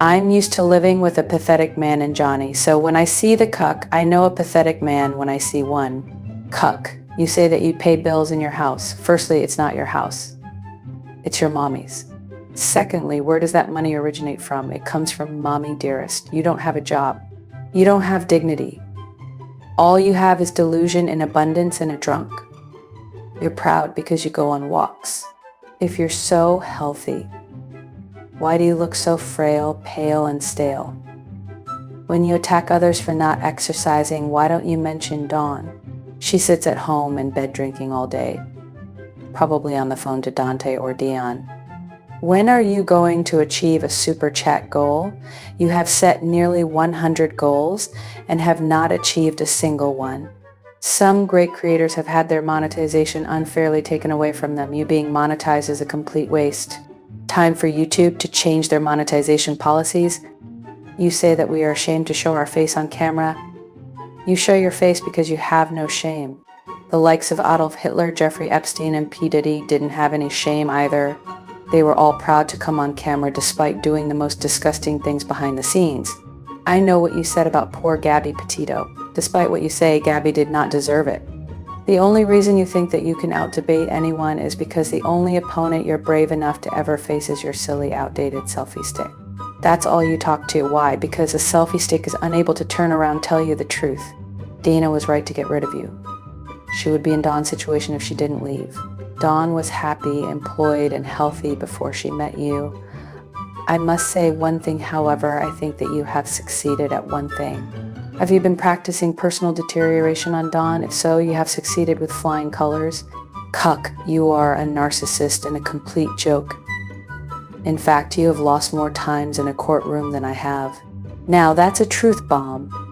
I'm used to living with a pathetic man in Johnny, so when I see the cuck, I know a pathetic man when I see one. Cuck, you say that you pay bills in your house. Firstly, it's not your house. It's your mommy's. Secondly, where does that money originate from? It comes from mommy dearest. You don't have a job. You don't have dignity. All you have is delusion in abundance and a drunk. You're proud because you go on walks. If you're so healthy, why do you look so frail, pale, and stale? When you attack others for not exercising, why don't you mention Dawn? She sits at home in bed drinking all day, probably on the phone to Dante or Dion. When are you going to achieve a super chat goal? You have set nearly 100 goals and have not achieved a single one. Some great creators have had their monetization unfairly taken away from them. You being monetized is a complete waste. Time for YouTube to change their monetization policies. You say that we are ashamed to show our face on camera. You show your face because you have no shame. The likes of Adolf Hitler, Jeffrey Epstein, and P. Diddy didn't have any shame either. They were all proud to come on camera despite doing the most disgusting things behind the scenes. I know what you said about poor Gabby Petito. Despite what you say, Gabby did not deserve it. The only reason you think that you can out-debate anyone is because the only opponent you're brave enough to ever face is your silly, outdated selfie stick. That's all you talk to. Why? Because a selfie stick is unable to turn around, tell you the truth. Dana was right to get rid of you. She would be in Dawn's situation if she didn't leave. Dawn was happy, employed, and healthy before she met you. I must say one thing, however, I think that you have succeeded at one thing. Have you been practicing personal deterioration on Dawn? If so, you have succeeded with flying colors. Cuck, you are a narcissist and a complete joke. In fact, you have lost more times in a courtroom than I have. Now, that's a truth bomb.